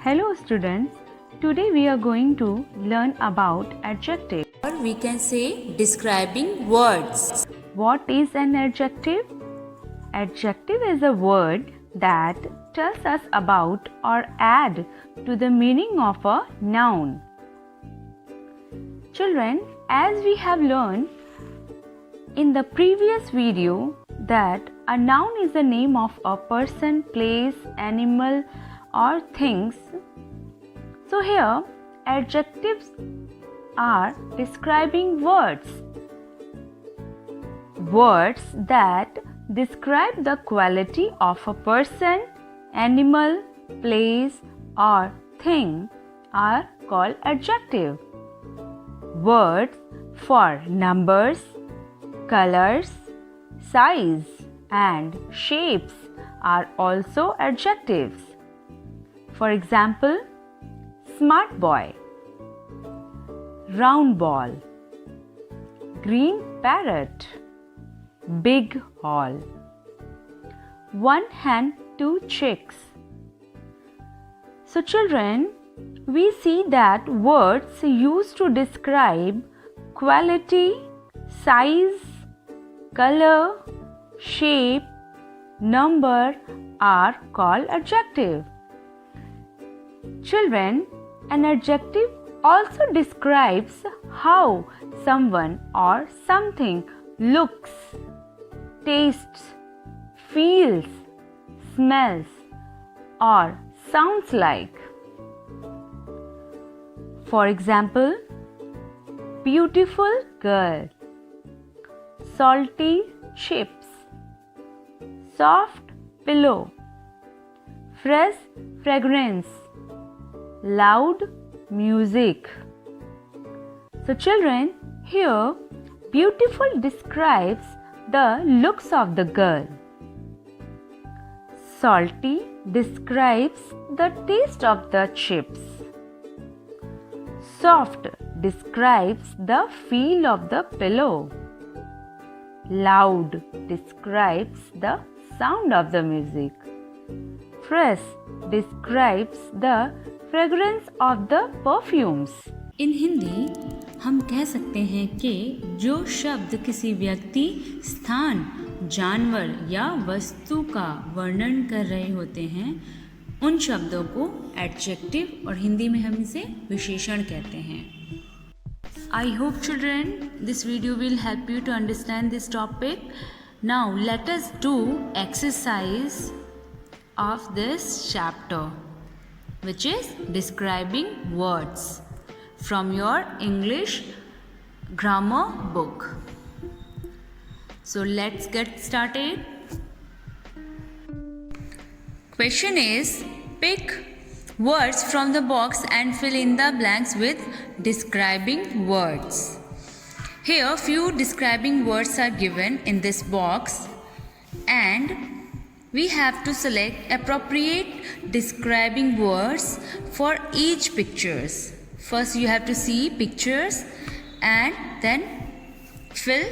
Hello students, today we are going to learn about adjective. Or we can say describing words. What is an adjective? Adjective is a word that tells us about or add to the meaning of a noun. Children, as we have learned in the previous video that a noun is the name of a person, place, animal or things. So here adjectives are describing words. Words that describe the quality of a person, animal, place or thing are called adjective. Words for numbers, colors, size and shapes are also adjectives. For example, smart boy, round ball, green parrot, big hall, one hen, two chicks. So children, we see that words used to describe quality, size, color, shape, number are called adjective. Children, an adjective also describes how someone or something looks, tastes, feels, smells or sounds like. For example, beautiful girl, salty chips, soft pillow, fresh fragrance, loud music. So children, here beautiful describes the looks of the girl. Salty describes the taste of the chips. Soft describes the feel of the pillow. Loud describes the sound of the music. Fresh describes the fragrance of the perfumes. In Hindi हम कह सकते हैं कि जो शब्द किसी व्यक्ति, स्थान, जानवर या वस्तु का वर्णन कर रहे होते हैं उन शब्दों को एडजेक्टिव और हिंदी में हम इसे विशेषण कहते हैं. I hope children this video will help you to understand this topic. Now let us do exercise of this chapter, which is describing words from your English grammar book. So let's get started. Question is, pick words from the box and fill in the blanks with describing words. Here few describing words are given in this box and we have to select appropriate describing words for each pictures. First you have to see pictures and then fill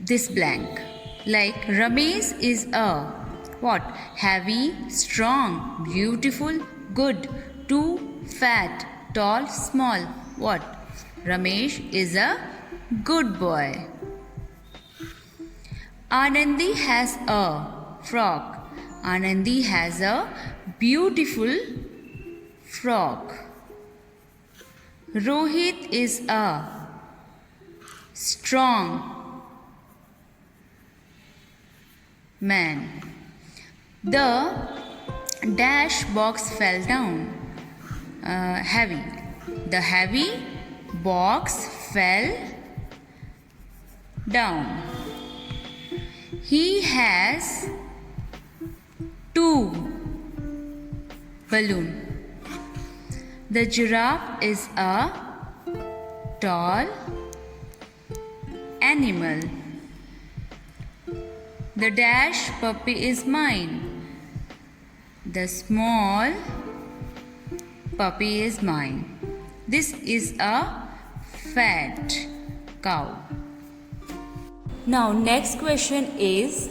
this blank. Like Ramesh is a what? Heavy, strong, beautiful, good, too fat, tall, small. What? Ramesh is a good boy. Anandi has a frog. Anandi has a beautiful frog. Rohit is a strong man. The dash box fell down. Heavy. The heavy box fell down. He has two balloons. The giraffe is a tall animal. The dash puppy is mine. The small puppy is mine. This is a fat cow. Now next question is,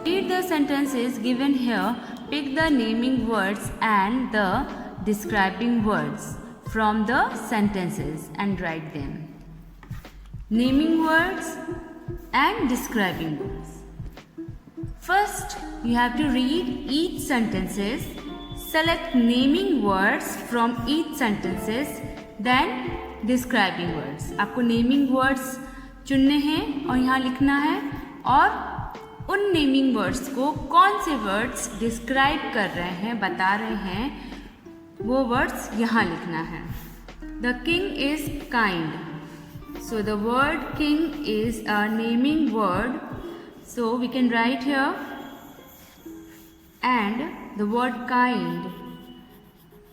read the sentences given here, pick the naming words and the describing words from the sentences and write them. Naming words and describing words. First, you have to read each sentences, select naming words from each sentences, then describing words. आपको naming words चुनने हैं और यहाँ लिखना है और उन naming words को कौन से words describe कर रहे हैं, बता रहे हैं, वो words यहाँ लिखना है. The king is kind. So the word king is a naming word. So we can write here, and the word kind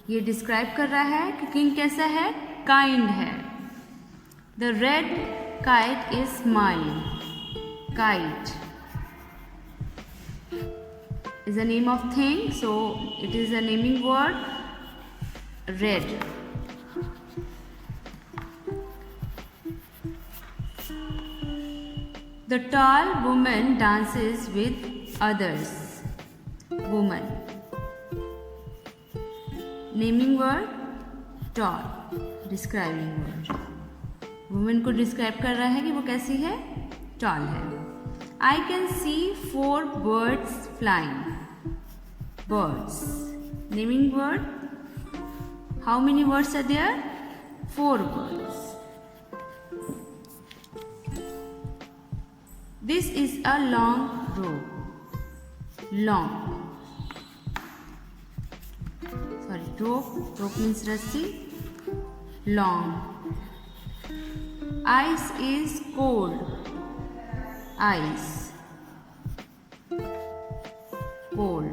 ये describe कर रहा है कि king कैसा है, kind है. The red kite is mine. Kite is a name of thing, so it is a naming word. Red. The tall woman dances with others. Woman. Naming word tall. Describing word. Woman को describe कर रहा है कि वो कैसी है, tall है. I can see 4 birds flying. Birds. Naming word. How many words are there? 4 words. This is a long rope. Long. Sorry, rope. Rope means rassi. Long. Ice is cold. Ice. Cold.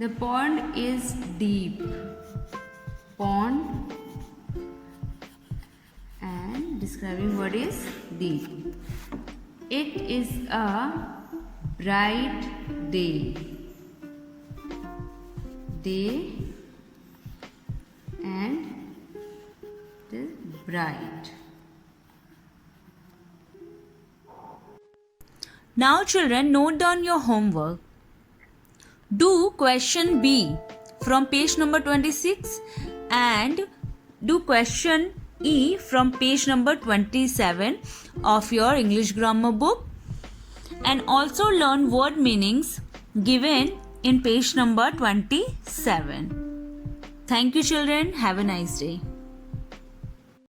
The pond is deep. Pond. And describing word is deep. It is a bright day. Day and it is bright. Now children, note down your homework. Do question B from page number 26 and do question E from page number 27 of your English grammar book, and also learn word meanings given in page number 27. Thank you children. Have a nice day.